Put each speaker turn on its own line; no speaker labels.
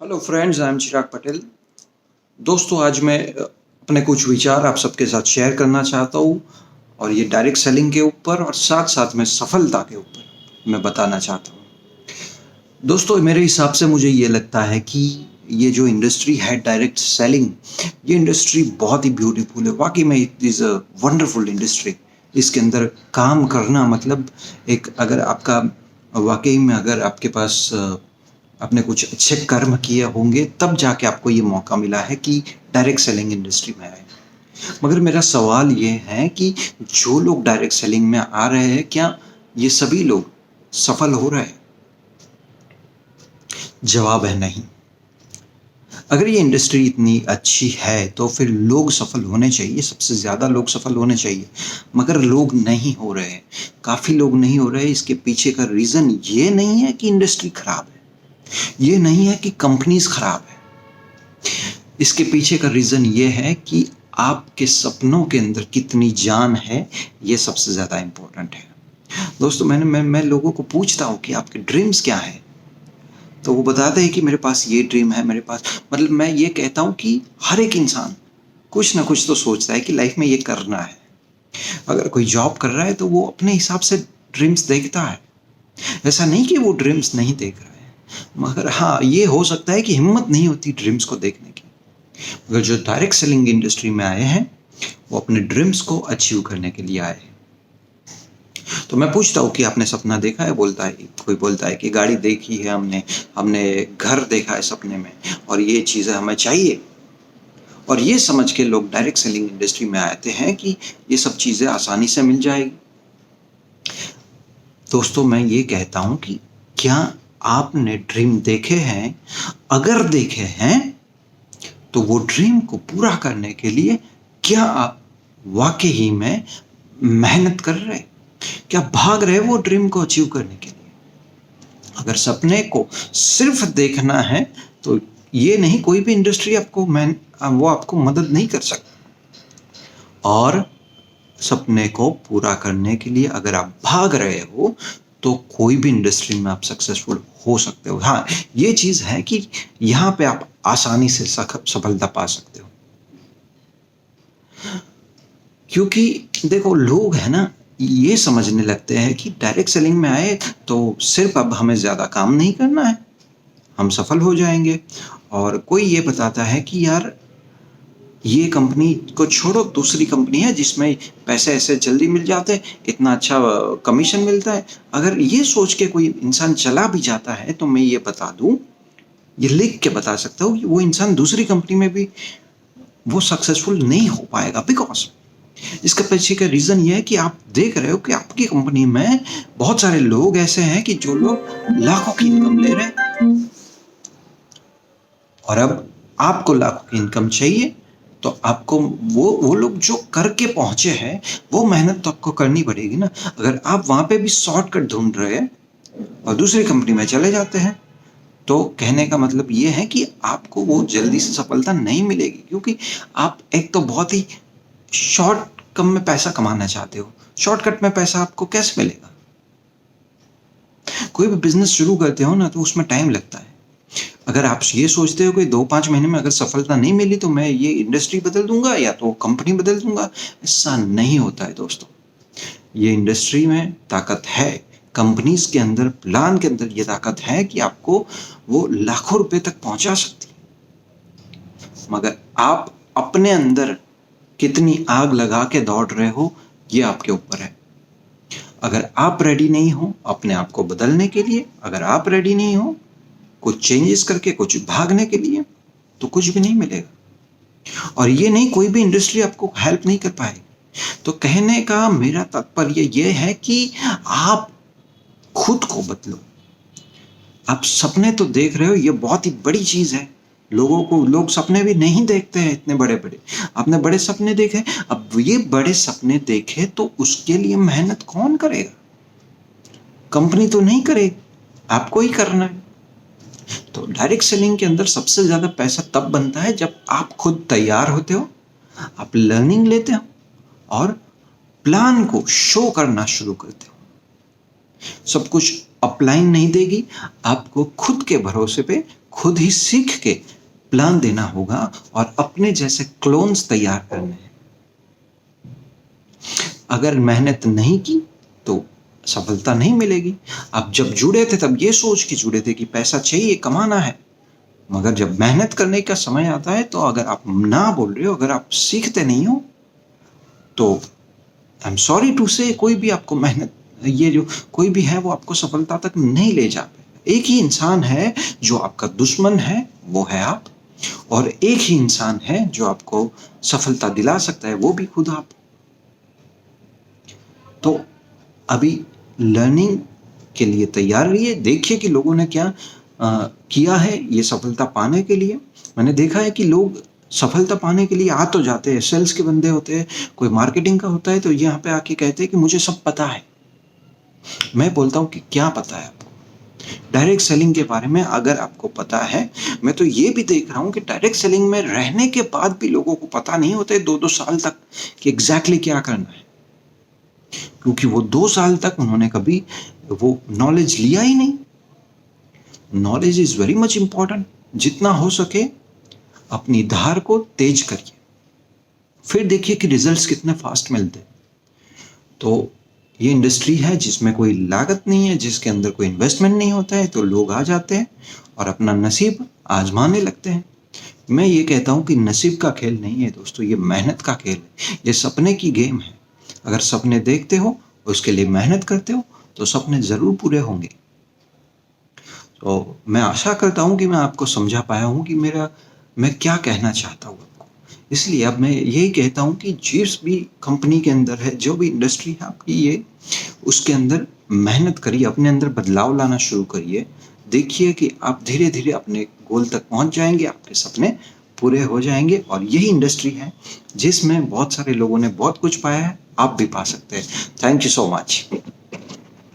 Hello friends, I am चिराग पटेल। दोस्तों, आज मैं अपने कुछ विचार आप सबके साथ शेयर करना चाहता हूँ और ये डायरेक्ट सेलिंग के ऊपर और साथ साथ में सफलता के ऊपर मैं बताना चाहता हूँ। दोस्तों, मेरे हिसाब से मुझे ये लगता है कि ये जो इंडस्ट्री है डायरेक्ट सेलिंग, ये इंडस्ट्री बहुत ही ब्यूटीफुल है। वाकई में it is a wonderful industry. इसके अंदर काम करना मतलब एक, अगर आपका वाकई में अगर आपके पास आपने कुछ अच्छे कर्म किए होंगे तब जाके आपको ये मौका मिला है कि डायरेक्ट सेलिंग इंडस्ट्री में आए। मगर मेरा सवाल ये है कि जो लोग डायरेक्ट सेलिंग में आ रहे हैं, क्या ये सभी लोग सफल हो रहे हैं? जवाब है नहीं। अगर ये इंडस्ट्री इतनी अच्छी है तो फिर लोग सफल होने चाहिए, सबसे ज़्यादा लोग सफल होने चाहिए, मगर लोग नहीं हो रहे हैं। काफ़ी लोग नहीं हो रहे हैं। इसके पीछे का रीज़न ये नहीं है कि इंडस्ट्री खराब है, ये नहीं है कि कंपनीज खराब है। इसके पीछे का रीज़न ये है कि आपके सपनों के अंदर कितनी जान है, ये सबसे ज़्यादा इम्पोर्टेंट है। दोस्तों, मैं लोगों को पूछता हूँ कि आपके ड्रीम्स क्या है, तो वो बताते हैं कि मेरे पास ये ड्रीम है, मेरे पास, मतलब मैं ये कहता हूँ कि हर एक इंसान कुछ ना कुछ तो सोचता है कि लाइफ में ये करना है। अगर कोई जॉब कर रहा है तो वो अपने हिसाब से ड्रीम्स देखता है। ऐसा नहीं कि वो ड्रीम्स नहीं देख रहा है, मगर हाँ, ये हो सकता है कि हिम्मत नहीं होती ड्रीम्स को देखने की। मगर जो डायरेक्ट सेलिंग इंडस्ट्री में आए हैं, वो अपने ड्रीम्स को अचीव करने के लिए आए हैं। तो मैं पूछता हूँ कि आपने सपना देखा है? बोलता है, कोई बोलता है कि गाड़ी देखी है हमने, हमने घर देखा है सपने में, और ये चीज़ें हमें चाहिए। और ये समझ के लोग डायरेक्ट सेलिंग इंडस्ट्री में आते हैं कि ये सब चीज़ें आसानी से मिल जाएगी। दोस्तों, मैं ये कहता हूँ कि क्या आपने ड्रीम देखे हैं? अगर देखे हैं तो वो ड्रीम को पूरा करने के लिए क्या आप वाकई में मेहनत कर रहे? क्या भाग रहे वो ड्रीम को अचीव करने के लिए? अगर सपने को सिर्फ देखना है तो ये नहीं, कोई भी इंडस्ट्री आपको वो आपको मदद नहीं कर सकती। और सपने को पूरा करने के लिए अगर आप भाग रहे हो तो कोई भी इंडस्ट्री में आप सक्सेसफुल हो सकते हो। हाँ, ये चीज़ है कि यहाँ पे आप आसानी से सफलता पा सकते हो। क्योंकि देखो, लोग है ना, ये समझने लगते हैं कि डायरेक्ट सेलिंग में आए तो सिर्फ अब हमें ज़्यादा काम नहीं करना है, हम सफल हो जाएंगे। और कोई ये बताता है कि यार, ये कंपनी को छोड़ो, दूसरी कंपनी है जिसमें पैसे ऐसे जल्दी मिल जाते हैं, इतना अच्छा कमीशन मिलता है। अगर ये सोच के कोई इंसान चला भी जाता है तो मैं ये बता दूं, ये लिख के बता सकता हूँ कि वो इंसान दूसरी कंपनी में भी वो सक्सेसफुल नहीं हो पाएगा। बिकॉज इसका पीछे का रीज़न ये है कि आप देख रहे हो कि आपकी कंपनी में बहुत सारे लोग ऐसे हैं कि जो लोग लाखों की इनकम ले रहे हैं, और अब आपको लाखों की इनकम चाहिए तो आपको वो लोग जो करके पहुंचे हैं वो मेहनत तो आपको करनी पड़ेगी ना। अगर आप वहां पे भी शॉर्टकट ढूंढ रहे हैं और दूसरी कंपनी में चले जाते हैं, तो कहने का मतलब ये है कि आपको वो जल्दी से सफलता नहीं मिलेगी, क्योंकि आप एक तो बहुत ही शॉर्ट कम में पैसा कमाना चाहते हो। शॉर्टकट में पैसा आपको कैसे मिलेगा? कोई भी बिजनेस शुरू करते हो ना तो उसमें टाइम लगता है। अगर आप ये सोचते हो कि 2-5 महीने में अगर सफलता नहीं मिली तो मैं ये इंडस्ट्री बदल दूंगा या तो कंपनी बदल दूंगा, ऐसा नहीं होता है दोस्तों। ये इंडस्ट्री में ताकत है, कंपनीज के अंदर, प्लान के अंदर ये ताकत है कि आपको वो लाखों रुपए तक पहुंचा सकती है। मगर आप अपने अंदर कितनी आग लगा के दौड़ रहे हो, ये आपके ऊपर है। अगर आप रेडी नहीं हो अपने आप को बदलने के लिए, अगर आप रेडी नहीं हो कुछ चेंजेस करके, कुछ भागने के लिए, तो कुछ भी नहीं मिलेगा। और ये नहीं, कोई भी इंडस्ट्री आपको हेल्प नहीं कर पाएगी। तो कहने का मेरा तात्पर्य ये है कि आप खुद को बदलो। आप सपने तो देख रहे हो, ये बहुत ही बड़ी चीज है। लोग सपने भी नहीं देखते हैं इतने बड़े बड़े। आपने बड़े सपने देखे, अब ये बड़े सपने देखे तो उसके लिए मेहनत कौन करेगा? कंपनी तो नहीं करेगी, आपको ही करना है। तो डायरेक्ट सेलिंग के अंदर सबसे ज़्यादा पैसा तब बनता है जब आप खुद तैयार होते हो, आप लर्निंग लेते हो और प्लान को शो करना शुरू करते हो। सब कुछ अपलाइन नहीं देगी, आपको खुद के भरोसे पे खुद ही सीख के प्लान देना होगा और अपने जैसे क्लोन्स तैयार करने हैं। अगर मेहनत नहीं की तो सफलता नहीं मिलेगी। आप जब जुड़े थे तब ये सोच के जुड़े थे कि पैसा चाहिए, कमाना है, मगर जब मेहनत करने का समय आता है तो अगर आप ना बोल रहे हो, अगर आप सीखते नहीं हो, तो आई एम सॉरी टू से कोई भी आपको मेहनत, ये जो कोई भी है वो आपको सफलता तक नहीं ले जा पाएगा। एक ही इंसान है जो आपका दुश्मन है, वो है आप, और एक ही इंसान है जो आपको सफलता दिला सकता है, वो भी खुद आप। तो अभी लर्निंग के लिए तैयार रहिए, देखिए कि लोगों ने क्या किया है ये सफलता पाने के लिए। मैंने देखा है कि लोग सफलता पाने के लिए आ तो जाते हैं, सेल्स के बंदे होते हैं, कोई मार्केटिंग का होता है, तो यहाँ पे आके कहते हैं कि मुझे सब पता है। मैं बोलता हूँ कि क्या पता है आपको? डायरेक्ट सेलिंग के बारे में अगर आपको पता है, मैं तो ये भी देख रहा हूँ कि डायरेक्ट सेलिंग में रहने के बाद भी लोगों को पता नहीं होते 2-2 साल तक कि एग्जैक्टली क्या करना है, क्योंकि वो 2 साल तक उन्होंने कभी वो नॉलेज लिया ही नहीं। Knowledge is very much important. जितना हो सके अपनी धार को तेज करिए, फिर देखिए कि रिजल्ट्स कितने फास्ट मिलते हैं। तो ये इंडस्ट्री है जिसमें कोई लागत नहीं है, जिसके अंदर कोई इन्वेस्टमेंट नहीं होता है, तो लोग आ जाते हैं और अपना नसीब आजमाने लगते हैं। मैं ये कहता हूँ कि नसीब का खेल नहीं है दोस्तों, ये मेहनत का खेल है, ये सपने की गेम है। अगर सपने देखते हो, उसके लिए मेहनत करते हो, तो सपने ज़रूर पूरे होंगे। तो मैं आशा करता हूँ कि मैं आपको समझा पाया हूँ कि मैं क्या कहना चाहता हूँ आपको। इसलिए अब मैं यही कहता हूँ कि जिस भी कंपनी के अंदर है, जो भी इंडस्ट्री है आपकी, ये उसके अंदर मेहनत करिए, अपने अंदर बदलाव लाना शुरू करिए। देखिए कि आप धीरे धीरे अपने गोल तक पहुंच जाएंगे, आपके सपने पूरे हो जाएंगे। और यही इंडस्ट्री है जिसमें बहुत सारे लोगों ने बहुत कुछ पाया है, आप भी पा सकते हैं। Thank you so much.